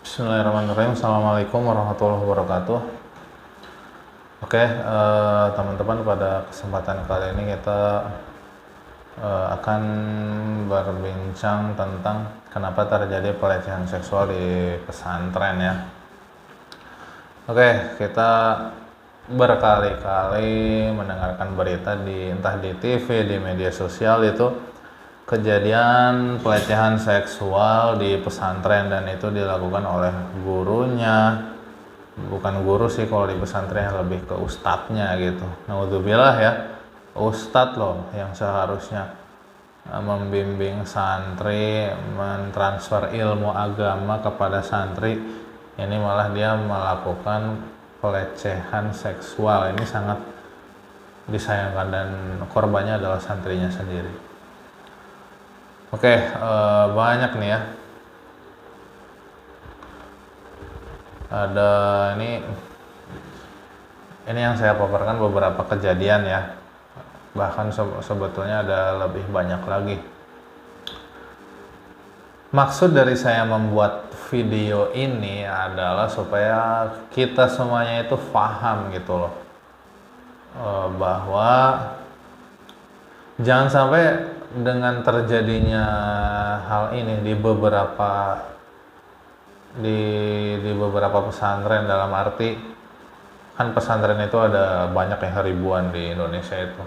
Bismillahirrahmanirrahim. Assalamualaikum warahmatullahi wabarakatuh. Oke, teman-teman, pada kesempatan kali ini kita akan berbincang tentang kenapa terjadi pelecehan seksual di pesantren ya. Oke, kita berkali-kali mendengarkan berita entah di TV, di media sosial itu kejadian pelecehan seksual di pesantren, dan itu dilakukan oleh gurunya. Bukan guru sih kalau di pesantren, lebih ke ustadznya gitu. Naudzubillah ya, ustadz loh yang seharusnya membimbing santri, mentransfer ilmu agama kepada santri, ini malah dia melakukan pelecehan seksual. Ini sangat disayangkan, dan korbannya adalah santrinya sendiri. Oke, banyak nih ya. Ada ini yang saya paparkan beberapa kejadian ya. Bahkan sebetulnya ada lebih banyak lagi. Maksud dari saya membuat video ini adalah supaya kita semuanya itu paham gitu loh, bahwa jangan sampai dengan terjadinya hal ini di beberapa pesantren, dalam arti kan pesantren itu ada banyak yang ribuan di Indonesia itu.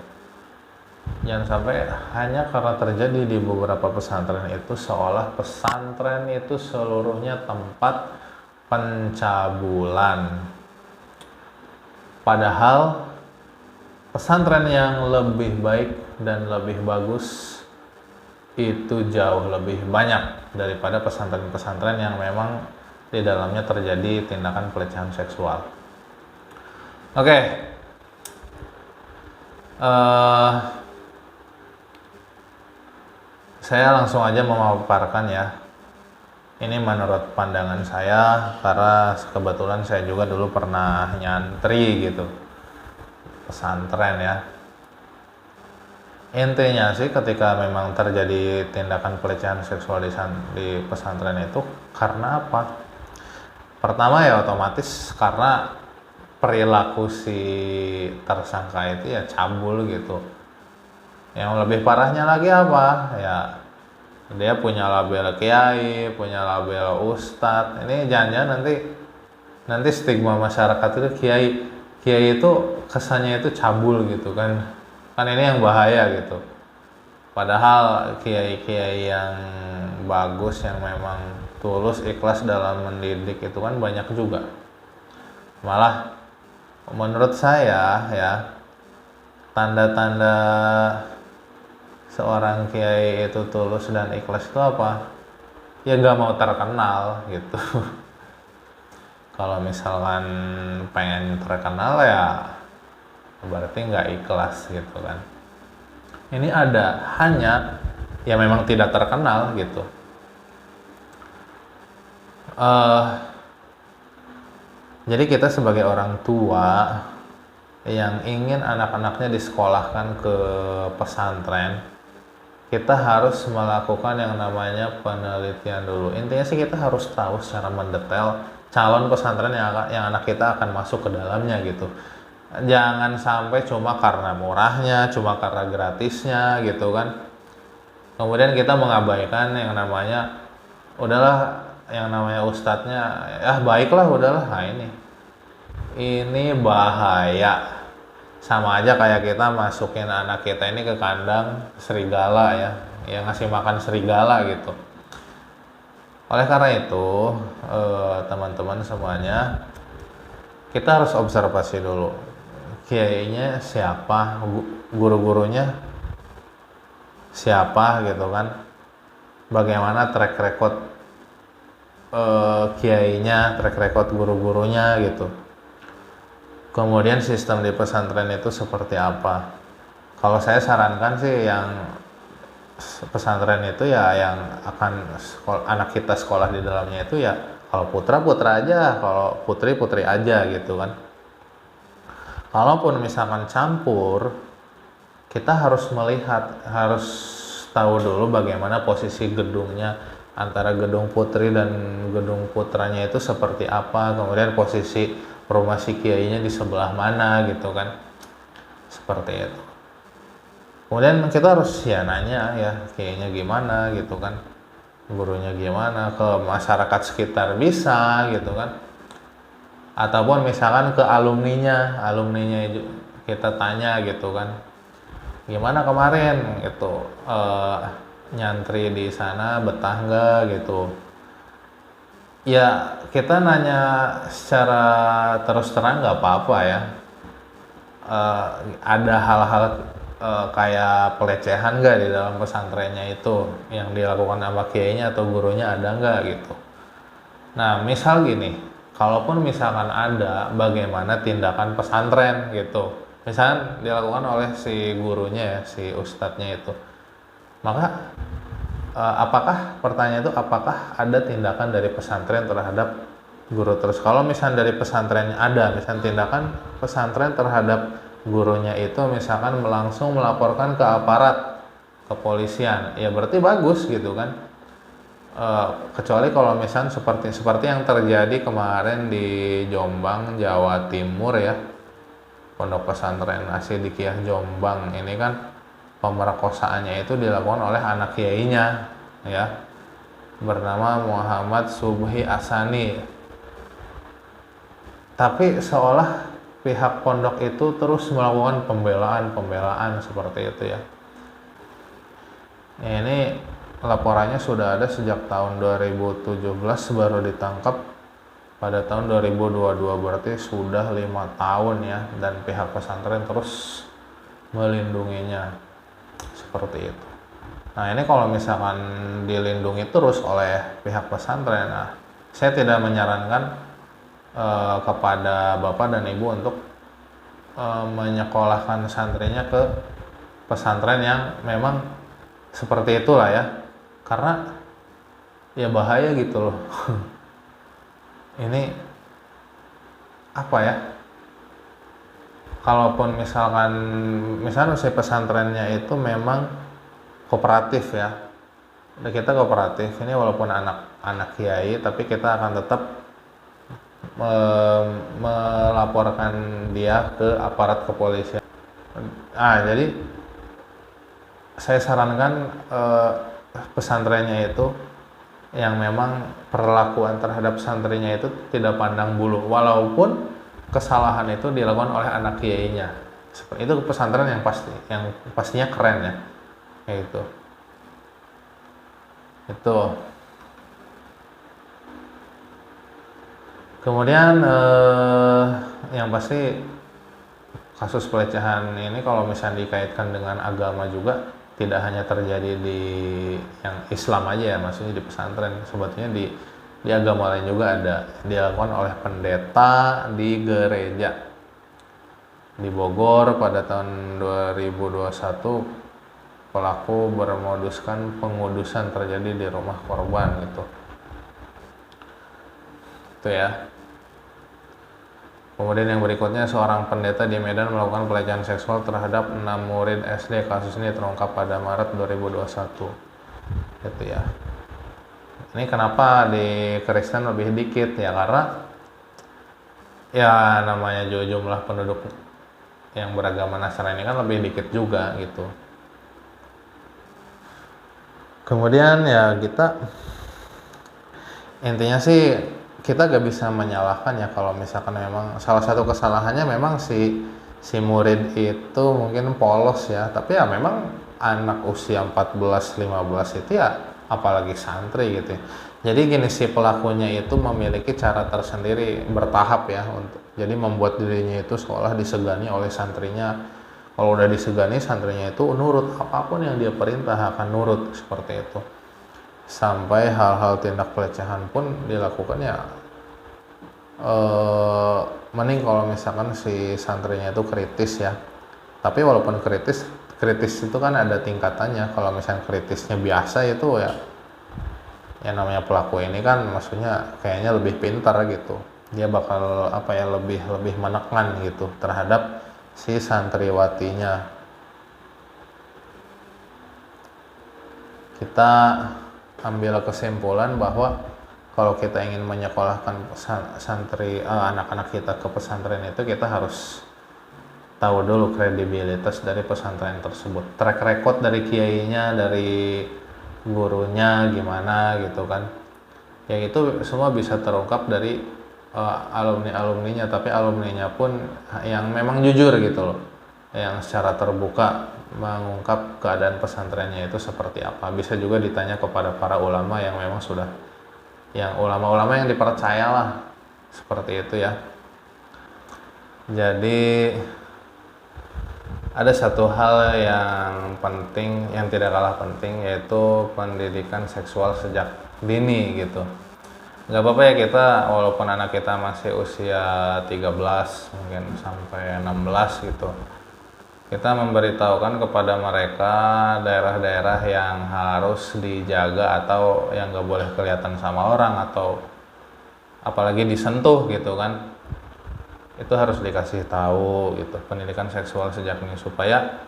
Jangan sampai hanya karena terjadi di beberapa pesantren itu seolah pesantren itu seluruhnya tempat pencabulan. Padahal pesantren yang lebih baik dan lebih bagus itu jauh lebih banyak daripada pesantren-pesantren yang memang di dalamnya terjadi tindakan pelecehan seksual. Oke, saya langsung aja memaparkan ya. Ini menurut pandangan saya, karena kebetulan saya juga dulu pernah nyantri gitu pesantren ya. Intinya sih, ketika memang terjadi tindakan pelecehan seksual di pesantren itu karena apa? Pertama ya otomatis karena perilaku si tersangka itu ya cabul gitu. Yang lebih parahnya lagi apa? Ya dia punya label kiai, punya label ustadz. Ini jangan-jangan nanti stigma masyarakat itu kiai itu kesannya itu cabul gitu kan ini yang bahaya gitu. Padahal kiai-kiai yang bagus, yang memang tulus ikhlas dalam mendidik itu kan banyak juga. Malah menurut saya ya, tanda-tanda seorang kiai itu tulus dan ikhlas itu apa? Ya gak mau terkenal gitu. Kalau misalkan pengen terkenal ya berarti nggak ikhlas gitu kan. Ini ada hanya ya memang tidak terkenal gitu. Jadi kita sebagai orang tua yang ingin anak-anaknya disekolahkan ke pesantren, kita harus melakukan yang namanya penelitian dulu. Intinya sih kita harus tahu secara mendetail calon pesantren yang anak kita akan masuk ke dalamnya gitu. Jangan sampai cuma karena murahnya, cuma karena gratisnya gitu kan. Kemudian kita mengabaikan yang namanya udahlah, yang namanya ustadznya baiklah udahlah. Nah ini bahaya. Sama aja kayak kita masukin anak kita ini ke kandang serigala ya, yang ngasih makan serigala gitu. Oleh karena itu teman-teman semuanya, kita harus observasi dulu. Kiainya siapa, guru-gurunya siapa gitu kan, bagaimana track record kiainya, track record guru-gurunya gitu. Kemudian sistem di pesantren itu seperti apa. Kalau saya sarankan sih yang pesantren itu ya yang akan anak kita sekolah di dalamnya itu ya kalau putra aja, kalau putri aja gitu kan. Kalaupun misalkan campur, kita harus melihat, harus tahu dulu bagaimana posisi gedungnya, antara gedung putri dan gedung putranya itu seperti apa, kemudian posisi rumah si kiainya di sebelah mana gitu kan, seperti itu. Kemudian kita harus ya nanya ya kiainya gimana gitu kan, gurunya gimana, ke masyarakat sekitar bisa gitu kan, ataupun misalkan ke alumninya kita tanya gitu kan, gimana kemarin gitu, nyantri di sana betah nggak gitu. Ya kita nanya secara terus terang nggak apa-apa ya. Ada hal-hal kayak pelecehan nggak di dalam pesantrennya itu yang dilakukan sama kiainya atau gurunya, ada nggak gitu. Nah misal gini, kalaupun misalkan ada, bagaimana tindakan pesantren gitu, misalkan dilakukan oleh si gurunya ya, si ustadznya itu, maka apakah pertanyaan itu, apakah ada tindakan dari pesantren terhadap guru? Terus kalau misalnya dari pesantrennya ada, misalnya tindakan pesantren terhadap gurunya itu misalkan langsung melaporkan ke aparat kepolisian, ya berarti bagus gitu kan. Kecuali kalau misalnya seperti yang terjadi kemarin di Jombang, Jawa Timur ya, pondok pesantren Asyidikiyah Jombang ini kan, pemerkosaannya itu dilakukan oleh anak kiainya ya, bernama Muhammad Subhi Asani. Tapi seolah pihak pondok itu terus melakukan pembelaan seperti itu ya. Ini laporannya sudah ada sejak tahun 2017, baru ditangkap pada tahun 2022, berarti sudah 5 tahun ya, dan pihak pesantren terus melindunginya seperti itu. Nah ini kalau misalkan dilindungi terus oleh pihak pesantren, nah saya tidak menyarankan kepada bapak dan ibu untuk menyekolahkan santrinya ke pesantren yang memang seperti itulah ya, karena ya bahaya gitu loh. Ini apa ya, kalaupun misalnya si pesantrennya itu memang kooperatif ya, kita kooperatif ini walaupun anak kiai, tapi kita akan tetap melaporkan dia ke aparat kepolisian. Jadi saya sarankan pesantrennya itu yang memang perlakuan terhadap santrinya itu tidak pandang bulu, walaupun kesalahan itu dilakukan oleh anak kiainya. Itu pesantren yang pastinya keren ya, kayak gitu. Itu. Kemudian yang pasti kasus pelecehan ini kalau misalnya dikaitkan dengan agama juga tidak hanya terjadi di yang Islam aja ya, maksudnya di pesantren, sebetulnya di agama lain juga ada, dilakukan oleh pendeta di gereja di Bogor pada tahun 2021. Pelaku bermoduskan pengudusan terjadi di rumah korban gitu. Itu ya. Kemudian yang berikutnya, seorang pendeta di Medan melakukan pelecehan seksual terhadap 6 murid SD. Kasus ini terungkap pada Maret 2021. Gitu ya. Ini kenapa di Kristen lebih dikit ya, karena ya namanya jumlah penduduk yang beragama Nasrani kan lebih dikit juga gitu. Kemudian ya kita intinya sih kita gak bisa menyalahkan ya, kalau misalkan memang salah satu kesalahannya memang si murid itu mungkin polos ya, tapi ya memang anak usia 14-15 itu ya, apalagi santri gitu ya. Jadi gini, si pelakunya itu memiliki cara tersendiri bertahap ya, jadi membuat dirinya itu seolah disegani oleh santrinya. Kalau udah disegani, santrinya itu nurut, apapun yang dia perintah akan nurut, seperti itu. Sampai hal-hal tindak pelecehan pun dilakukan ya, mending kalau misalkan si santrinya itu kritis ya. Tapi walaupun kritis itu kan ada tingkatannya. Kalau misalnya kritisnya biasa itu ya namanya pelaku ini kan maksudnya kayaknya lebih pintar gitu, dia bakal lebih menekan gitu terhadap si santriwatinya. Kita ambil kesimpulan bahwa kalau kita ingin menyekolahkan anak-anak kita ke pesantren itu, kita harus tahu dulu kredibilitas dari pesantren tersebut, track record dari kiainya, dari gurunya gimana gitu kan. Yang itu semua bisa terungkap dari alumni-alumninya, tapi alumninya pun yang memang jujur gitu loh, yang secara terbuka mengungkap keadaan pesantrennya itu seperti apa. Bisa juga ditanya kepada para ulama yang memang sudah, yang ulama-ulama yang dipercaya lah, seperti itu ya. Jadi ada satu hal yang penting, yang tidak kalah penting, yaitu pendidikan seksual sejak dini gitu. Nggak apa-apa ya kita, walaupun anak kita masih usia 13 mungkin sampai 16 gitu, kita memberitahukan kepada mereka daerah-daerah yang harus dijaga atau yang nggak boleh kelihatan sama orang atau apalagi disentuh gitu kan. Itu harus dikasih tahu gitu, pendidikan seksual sejak dini, supaya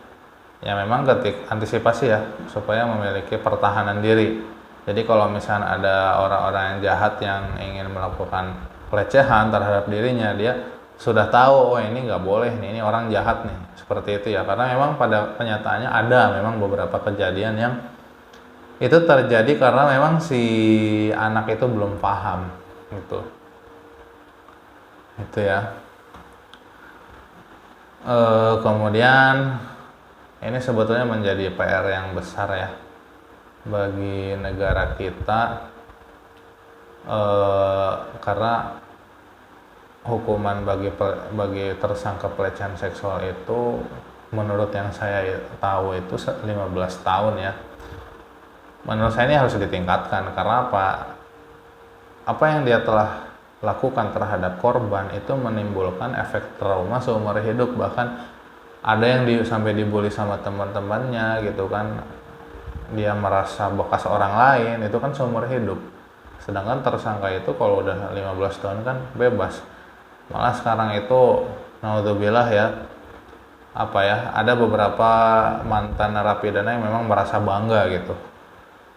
ya memang antisipasi ya, supaya memiliki pertahanan diri. Jadi kalau misalnya ada orang-orang yang jahat yang ingin melakukan pelecehan terhadap dirinya, dia sudah tahu, oh ini nggak boleh nih, ini orang jahat nih, seperti itu ya. Karena memang pada kenyataannya ada memang beberapa kejadian yang itu terjadi karena memang si anak itu belum paham gitu. Itu ya. Kemudian ini sebetulnya menjadi PR yang besar ya bagi negara kita, karena hukuman bagi tersangka pelecehan seksual itu menurut yang saya tahu itu 15 tahun ya. Menurut saya ini harus ditingkatkan, karena apa yang dia telah lakukan terhadap korban itu menimbulkan efek trauma seumur hidup. Bahkan ada yang sampai dibully sama teman-temannya gitu kan, dia merasa bekas orang lain, itu kan seumur hidup. Sedangkan tersangka itu kalau udah 15 tahun kan bebas. Malah sekarang itu naudzubillah ya, ada beberapa mantan narapidana yang memang merasa bangga gitu,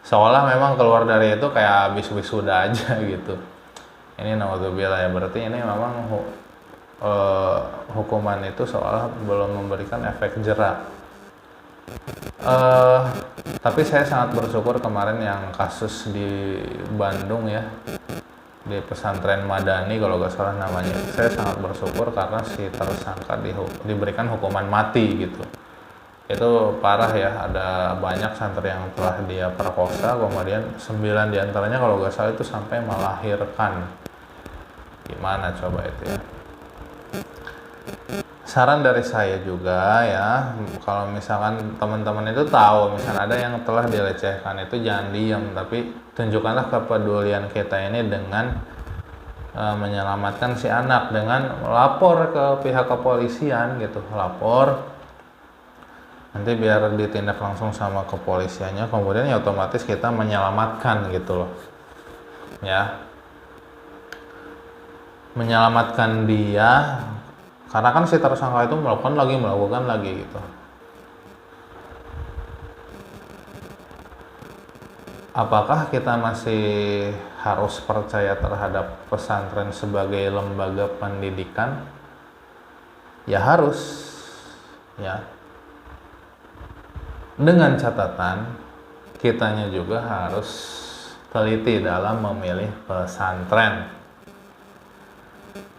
seolah memang keluar dari itu kayak habis wisuda aja gitu. Ini naudzubillah ya, berarti ini memang hukuman itu seolah belum memberikan efek jera. Tapi saya sangat bersyukur kemarin yang kasus di Bandung ya, di pesantren Madani kalau nggak salah namanya. Saya sangat bersyukur karena si tersangka diberikan hukuman mati gitu. Itu parah ya, ada banyak santri yang telah dia perkosa, kemudian 9 diantaranya kalau nggak salah itu sampai melahirkan. Gimana coba itu ya. Saran dari saya juga ya, kalau misalkan teman-teman itu tahu misalkan ada yang telah dilecehkan, itu jangan diam, tapi tunjukkanlah kepedulian kita ini dengan menyelamatkan si anak, dengan lapor ke pihak kepolisian gitu, lapor, nanti biar ditindak langsung sama kepolisiannya, kemudian ya otomatis kita menyelamatkan gitu loh ya, menyelamatkan dia, karena kan si tersangka itu melakukan lagi gitu. Apakah kita masih harus percaya terhadap pesantren sebagai lembaga pendidikan? Ya harus ya, dengan catatan kitanya juga harus teliti dalam memilih pesantren,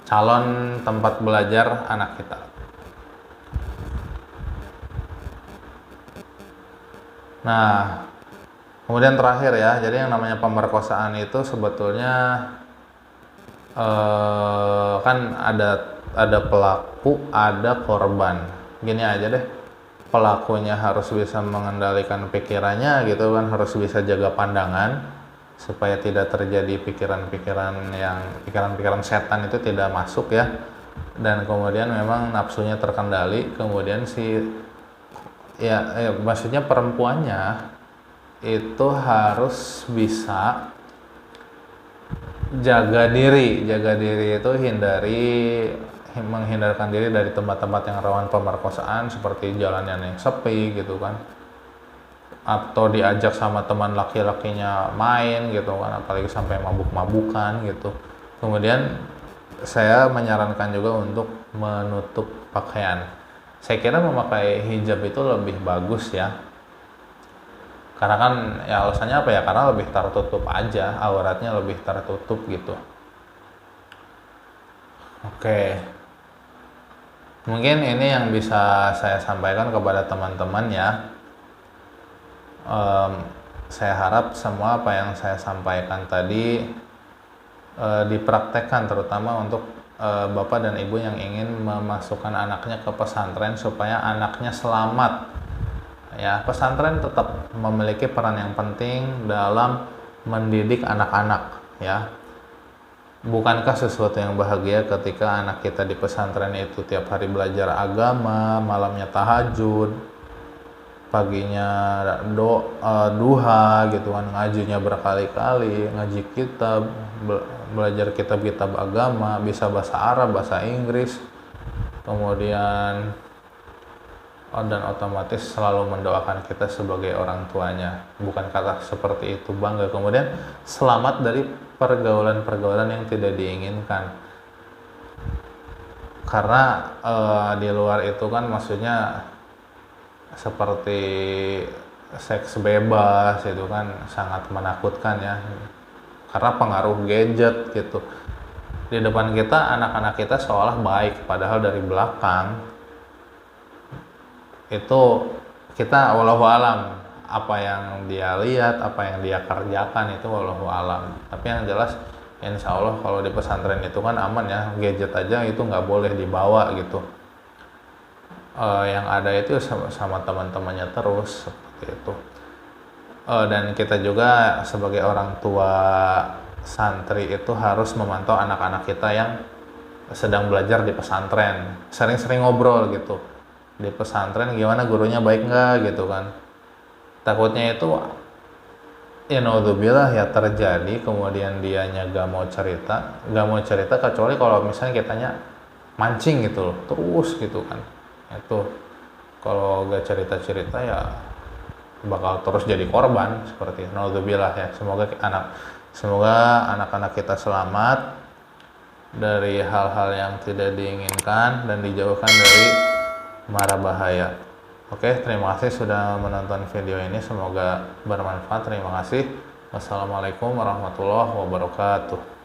calon tempat belajar anak kita. Nah, kemudian terakhir ya, jadi yang namanya pemerkosaan itu sebetulnya kan ada pelaku, ada korban. Gini aja deh, pelakunya harus bisa mengendalikan pikirannya gitu kan, harus bisa jaga pandangan supaya tidak terjadi pikiran-pikiran setan itu tidak masuk ya, dan kemudian memang nafsunya terkendali, kemudian maksudnya perempuannya itu harus bisa jaga diri itu menghindarkan diri dari tempat-tempat yang rawan pemerkosaan, seperti jalan yang sepi gitu kan, atau diajak sama teman laki-lakinya main gitu kan, apalagi sampai mabuk-mabukan gitu. Kemudian saya menyarankan juga untuk menutup pakaian. Saya kira memakai hijab itu lebih bagus ya, karena kan ya alasannya apa ya, karena lebih tertutup aja, auratnya lebih tertutup gitu. Oke, mungkin ini yang bisa saya sampaikan kepada teman-teman ya. Saya harap semua apa yang saya sampaikan tadi dipraktekkan, terutama untuk bapak dan ibu yang ingin memasukkan anaknya ke pesantren supaya anaknya selamat. Ya, pesantren tetap memiliki peran yang penting dalam mendidik anak-anak ya. Bukankah sesuatu yang bahagia ketika anak kita di pesantren itu tiap hari belajar agama, malamnya tahajud, paginya duha gitu kan, ngajinya berkali-kali, ngaji kitab, belajar kitab-kitab agama, bisa bahasa Arab, bahasa Inggris, kemudian dan otomatis selalu mendoakan kita sebagai orang tuanya. Bukan kata seperti itu bangga, kemudian selamat dari pergaulan-pergaulan yang tidak diinginkan. Karena di luar itu kan maksudnya seperti seks bebas itu kan sangat menakutkan ya, karena pengaruh gadget gitu. Di depan kita anak-anak kita seolah baik, padahal dari belakang itu kita wallahu alam, apa yang dia lihat, apa yang dia kerjakan itu wallahu alam. Tapi yang jelas insya Allah kalau di pesantren itu kan aman ya, gadget aja itu nggak boleh dibawa gitu. Yang ada itu sama teman-temannya terus seperti itu. Dan kita juga sebagai orang tua santri itu harus memantau anak-anak kita yang sedang belajar di pesantren, sering-sering ngobrol gitu. Di pesantren gimana, gurunya baik nggak gitu kan. Takutnya itu ya naudzubillah ya terjadi, kemudian dianya gak mau cerita kecuali kalau misalnya kitanya mancing gitu loh, terus gitu kan. Itu kalau gak cerita-cerita ya bakal terus jadi korban seperti itu. Naudzubillah ya. Semoga anak-anak kita selamat dari hal-hal yang tidak diinginkan dan dijauhkan dari mara bahaya. Oke, terima kasih sudah menonton video ini, semoga bermanfaat. Terima kasih. Wassalamualaikum warahmatullahi wabarakatuh.